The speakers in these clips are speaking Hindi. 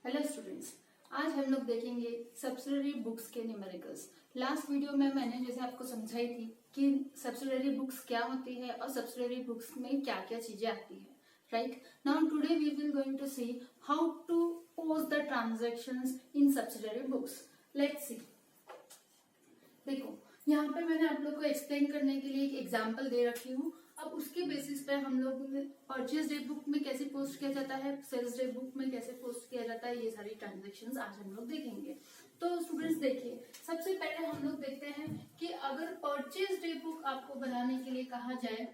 हेलो स्टूडेंट्स, आज हम लोग देखेंगे सब्सिडरी बुक्स के न्यूमेरिकल्स। लास्ट वीडियो में मैंने जैसे आपको समझाई थी कि सब्सिडरी बुक्स क्या होती है और सब्सिडरी बुक्स में क्या क्या चीजें आती है, right. Now today we will going to see how to post the transactions in subsidiary books. Let's see. देखो, यहाँ पे मैंने आप लोग को एक्सप्लेन करने के लिए एक एग्जाम्पल दे रखी हूँ। अब उसके बेसिस पे हम लोग परचेज डे बुक में कैसे पोस्ट किया जाता है, सेल्स डे बुक में कैसे पोस्ट किया जाता है, ये सारी ट्रांजैक्शंस आज हम लोग देखेंगे। तो स्टूडेंट्स देखिए, सबसे पहले हम लोग देखते हैं कि अगर परचेज डे बुक आपको बनाने के लिए कहा जाए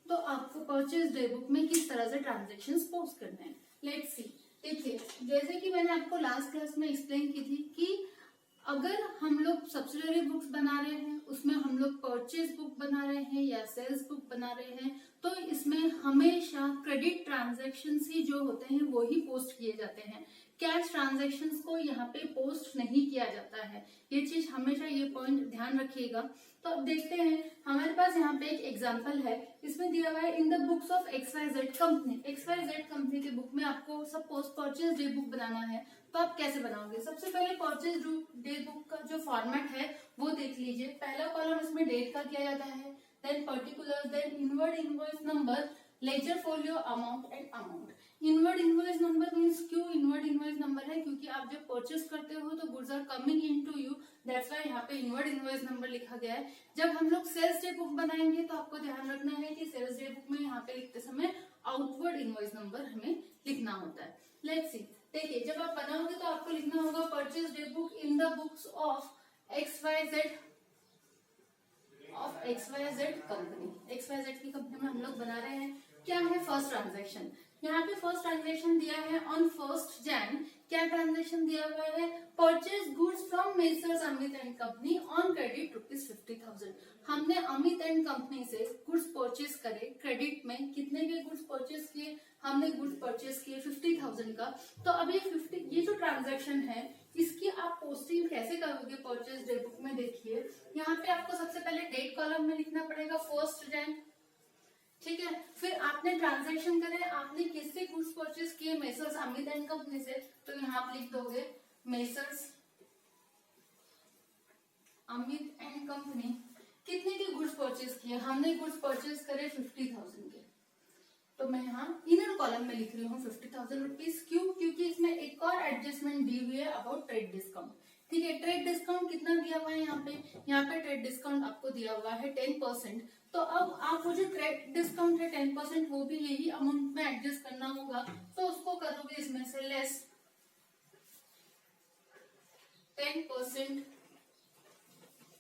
तो आपको परचेज डे बुक में किस तरह से ट्रांजैक्शंस पोस्ट करने हैं। Let's see. देखिए, जैसे कि मैंने आपको लास्ट क्लास में एक्सप्लेन की थी कि अगर हम लोग सब्सिडरी बुक्स बना रहे हैं, उसमें हम लोग परचेज बुक बना रहे हैं या सेल्स बुक बना रहे हैं, तो इसमें हमेशा क्रेडिट ट्रांजैक्शंस ही जो होते हैं वो ही पोस्ट किए जाते हैं। कैश ट्रांजैक्शंस को यहाँ पे पोस्ट नहीं किया जाता है। ये चीज हमेशा, ये पॉइंट ध्यान रखिएगा। तो अब देखते हैं, हमारे पास यहाँ पे एक एग्जांपल है। इसमें दिया हुआ है in the books of XYZ company. XYZ company के बुक में आपको सपोज परचेज डे बुक बनाना है, तो आप कैसे बनाओगे। सबसे पहले परचेज डे बुक का जो फॉर्मेट है वो देख लीजिए। पहला कॉलम इसमें डेट का किया जाता है, then particular, then inward invoice number, ledger folio, amount and amount. Inward invoice number means क्यों इनवर्ड इनवॉइस नंबर है, क्योंकि आप जब परचेस करते हो तो goods are coming into you, that's why यहाँ पे इनवर्ड इनवॉइस नंबर लिखा गया है। जब हम लोग सेल्स डे बुक बनाएंगे तो आपको ध्यान रखना है कि सेल्स डे बुक में यहाँ पे लिखते समय आउटवर्ड इनवॉइस नंबर हमें लिखना होता है। Let's see. देखिए, जब आप बनाओगे तो आपको लिखना होगा purchase day book in the books of XYZ company. XYZ की कंपनी में हम लोग बना रहे हैं। क्या है फर्स्ट ट्रांजैक्शन, यहाँ पे फर्स्ट ट्रांजैक्शन दिया है ऑन 1 Jan। क्या ट्रांजैक्शन दिया हुआ है, purchase goods from messrs Amit and company on credit ₹50,000। हमने अमित एंड कंपनी से गुड्स परचेज करे क्रेडिट में। कितने के गुड्स परचेज किए, हमने गुड्स परचेज किए 50,000 का। तो अब ये जो ट्रांजैक्शन है इसकी आप पोस्टिंग कैसे करोगे परचेज डे बुक में। देखिए, यहाँ पे आपको सबसे पहले डेट कॉलम में लिखना पड़ेगा 1 Jan, ठीक है। फिर आपने ट्रांजैक्शन करे, आपने किससे गुड्स परचेज किए, मेसर्स अमित एंड कंपनी से, तो यहाँ आप लिख दोगे मेसर्स अमित एंड कंपनी। कितने के गुड्स परचेज किए, हमने गुड्स परचेज करे 50,000 के, तो मैं यहाँ इनर कॉलम में लिख रही हूँ 50,000 रुपीज। क्यों, क्योंकि इसमें एक और एडजस्टमेंट दी हुई है अबाउट ट्रेड डिस्काउंट, ठीक है। ट्रेड डिस्काउंट कितना दिया हुआ है यहाँ पे ट्रेड डिस्काउंट आपको दिया हुआ है 10%। तो अब आप वो जो ट्रेड डिस्काउंट है 10%, वो भी यही अमाउंट में एडजस्ट करना होगा, तो उसको करोगे इसमें से लेस 10%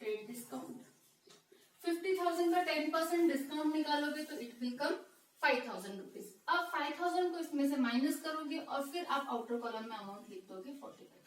ट्रेड डिस्काउंट। 50,000 का 10% डिस्काउंट निकालोगे तो इट विल कम 5,000 रुपीज। अब 5,000 को इसमें से माइनस करोगे और फिर आप आउटर कॉलम में अमाउंट लिख दोगे 45,000।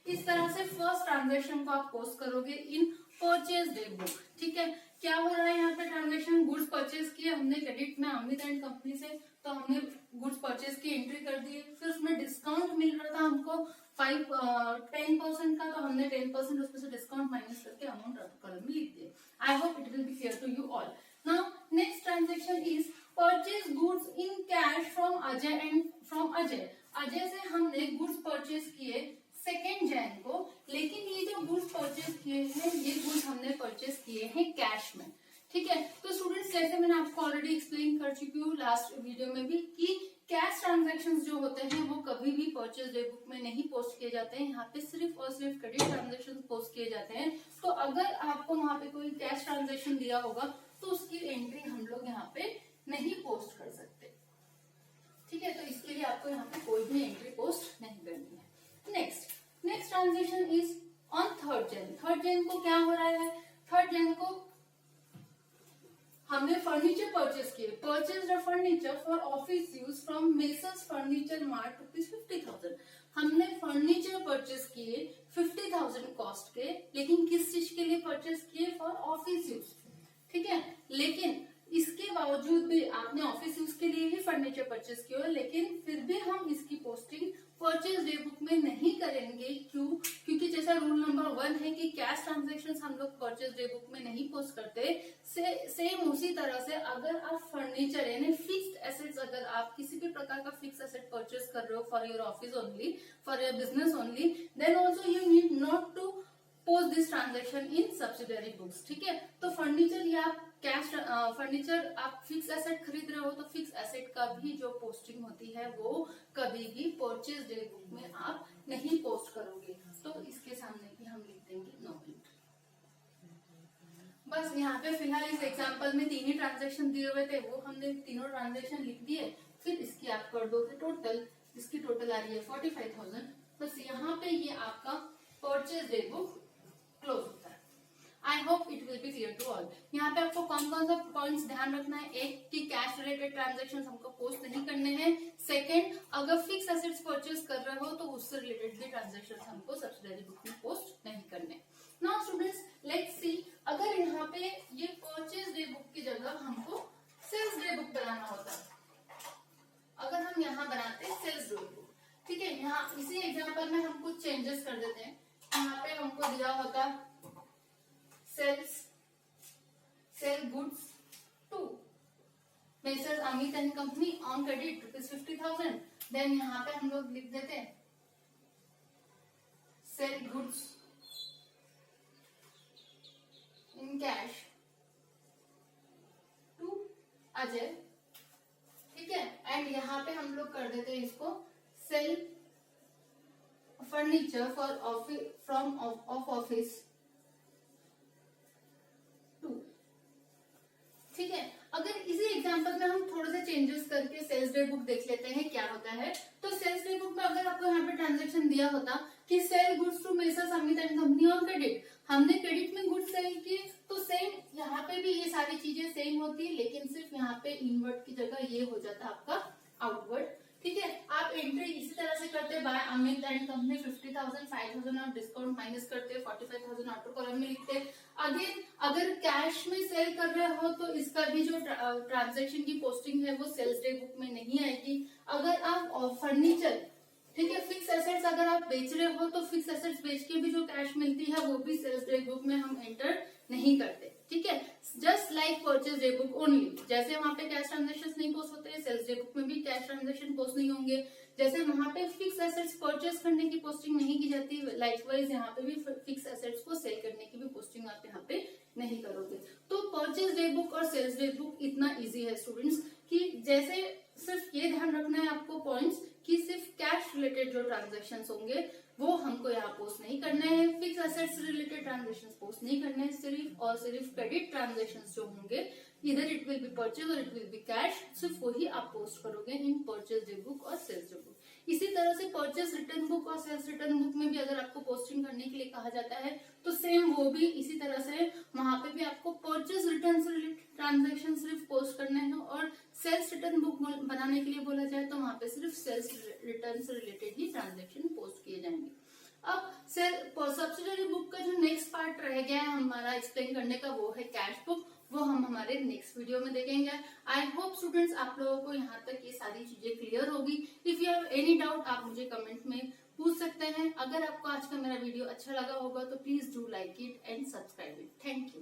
इस तरह से फर्स्ट ट्रांजैक्शन को आप पोस्ट करोगे इन परचेज डे बुक, ठीक है। क्या हो रहा है यहाँ पे, ट्रांजैक्शन गुड्स परचेज किए हमने क्रेडिट में अमित एंड कंपनी से, तो हमने गुड्स परचेज की एंट्री कर दी। फिर उसमें डिस्काउंट मिल रहा था हमको 10% का, तो हमने 10% उसमें से डिस्काउंट माइनस करके अमाउंट कॉलम में लिख दिया। I hope it will be clear to you all. Now next transaction is purchase goods in cash from Ajay. Ajay से हमने गुड्स परचेज किए 2 Jan को, लेकिन ये जो गुड्स परचेज किए हैं ये गुड्स हमने परचेज किए हैं कैश में, ठीक है। तो स्टूडेंट्स, जैसे मैंने आपको ऑलरेडी एक्सप्लेन कर चुकी हूँ लास्ट वीडियो में भी कि कैश ट्रांजैक्शंस जो होते हैं वो कभी भी परचेज डे बुक में नहीं पोस्ट किए जाते हैं। यहाँ पे सिर्फ और सिर्फ क्रेडिट ट्रांजैक्शन पोस्ट किए जाते हैं। तो अगर आपको वहाँ पे कोई कैश ट्रांजैक्शन दिया होगा तो उसकी एंट्री हम लोग यहाँ पे नहीं पोस्ट कर सकते, ठीक है। तो इसके लिए आपको यहाँ पे कोई भी एंट्री पोस्ट नहीं करनी है। Next transaction is on 3 Jan। 3 Jan को क्या हो रहा है, 3 Jan को हमने फर्नीचर परचेज किए। Purchase the furniture for office use from messrs furniture mart ₹50,000। हमने फर्नीचर परचेज किए 50,000 कॉस्ट के, लेकिन किस चीज के लिए परचेज किए, फॉर ऑफिस यूज, ठीक है। लेकिन इसके बावजूद भी आपने ऑफिस यूज के लिए ही फर्नीचर परचेज किया, लेकिन फिर भी हम इसकी पोस्टिंग परचेज डे बुक में नहीं करेंगे। क्यों, क्योंकि जैसा रूल नंबर 1 है कि कैश ट्रांजैक्शंस हम लोग परचेज डे बुक में नहीं पोस्ट करते, सेम उसी तरह तरह से अगर आप फर्नीचर यानी फिक्स्ड एसेट्स, अगर आप किसी भी प्रकार का फिक्स एसेट परचेज कर रहे हो for your office only, for your business only, then also you need not to post this transaction in subsidiary books. ठीक है, तो फर्नीचर या कैश फर्नीचर आप फिक्स एसेट खरीद रहे हो तो फिक्स एसेट का भी जो पोस्टिंग होती है वो कभी भी परचेज डे बुक में आप नहीं पोस्ट करोगे। तो इसके सामने भी हम लिख देंगे नो एंट्री। बस यहाँ पे फिलहाल इस एग्जांपल में 3 ही ट्रांजेक्शन दिए हुए थे, वो हमने तीनों ट्रांजेक्शन लिख दिए। फिर इसकी आप कर दोगे टोटल, इसकी टोटल आ रही है 45,000। बस यहाँ पे ये आपका परचेज डे बुक क्लोज होता है। I hope it will be clear to all. यहाँ पे आपको कौन कौन सा पॉइंट्स ध्यान रखना है। एक कि कैश रिलेटेड ट्रांजेक्शन हमको पोस्ट नहीं करने हैं। सेकंड, अगर फिक्स एसेट्स परचेज कर रहे हो तो उससे रिलेटेड भी ट्रांजेक्शन हमको सब्सिडरी बुक में पोस्ट नहीं करने। नाउ स्टूडेंट्स लेट्स सी, अगर यहाँ पे ये परचेज डे बुक की जगह हमको सेल्स डे बुक बनाना होता, अगर हम यहाँ बनाते सेल्स डे बुक, ठीक है, यहाँ इसी एग्जांपल में हम कुछ चेंजेस कर देते हैं। यहाँ पे हमको दिया होता sell goods to messrs Amit and company on credit ₹50,000। Then यहाँ पे हम लोग लिख देते हैं sell goods in cash to Ajay. ठीक है, एंड यहाँ पे हम लोग कर देते हैं इसको sell furniture for office from of office to. ठीक है, अगर इसी एग्जांपल में हम थोड़े से चेंजेस करके सेल्स डे बुक देख लेते हैं क्या होता है। तो सेल्स डे बुक में अगर आपको यहाँ पे ट्रांजेक्शन दिया होता कि sell goods to messrs Amit and company on credit, हमने क्रेडिट में गुड्स सेल किए, तो सेम यहाँ पे भी ये सारी चीजें सेम होती, लेकिन सिर्फ यहाँ पे इनवर्ड की जगह ये हो जाता आपका आउटवर्ड। ठीक है, आप एंट्री इसी तरह से करते बाय अमित एंड कंपनी 50,000, 5,000 आप डिस्काउंट माइनस करते, 45,000 आउटर कॉलम में लिखते। अगेन अगर कैश में सेल कर रहे हो तो इसका भी जो ट्रांजैक्शन की पोस्टिंग है वो सेल्स डे बुक में नहीं आएगी। अगर आप फर्नीचर, ठीक है, फिक्स एसेट्स अगर आप बेच रहे हो तो फिक्स एसेट्स बेच के भी जो कैश मिलती है वो भी सेल्स डे बुक में हम एंटर नहीं करते। ठीक है, just like purchase day book only, जैसे वहां पे कैश ट्रांजेक्शन नहीं पोस्ट होते, सेल्स डे बुक में भी कैश ट्रांजेक्शन पोस्ट नहीं होंगे। जैसे वहां पे फिक्स एसेट्स परचेज करने की पोस्टिंग नहीं की जाती, लाइकवाइज यहाँ पे भी फिक्स एसेट्स को सेल करने की भी पोस्टिंग आप यहाँ पे नहीं करोगे। तो परचेज डे बुक और सेल्स डे बुक इतना इजी है स्टूडेंट्स कि जैसे सिर्फ ये ध्यान रखना है आपको पॉइंट्स कि सिर्फ कैश रिलेटेड जो ट्रांजेक्शन होंगे वो हमको यहाँ पोस्ट नहीं करना है, fix assets related transaction post नहीं करना है, सिर्फ और सिर्फ क्रेडिट ट्रांजेक्शन जो होंगे इधर इट विल बी परचेज और इट विल बी कैश, सिर्फ वही आप पोस्ट करोगे इन परचेज डे बुक और सेल्स डे बुक। इसी तरह से परचेज रिटर्न बुक और सेल्स रिटर्न बुक में भी अगर आपको पोस्टिंग करने के लिए कहा जाता है तो सेम वो भी इसी तरह से वहां पे भी आपको परचेज रिटर्न से रिलेटेड ट्रांजेक्शन सिर्फ पोस्ट करने हैं, और सेल्स रिटर्न बुक बनाने के लिए बोला जाए तो वहां पे सिर्फ सेल्स रिटर्न से रिलेटेड ही ट्रांजेक्शन पोस्ट किए जाएंगे। अब सब्सिडरी बुक का जो नेक्स्ट पार्ट रह गया है हमारा एक्सप्लेन करने का वो है कैश बुक, वो हम हमारे नेक्स्ट वीडियो में देखेंगे। आई होप स्टूडेंट्स आप लोगों को यहाँ तक ये सारी चीजें क्लियर होगी। If you have any doubt आप मुझे कमेंट में पूछ सकते हैं। अगर आपको आज का मेरा वीडियो अच्छा लगा होगा तो please do like it and subscribe it. Thank you.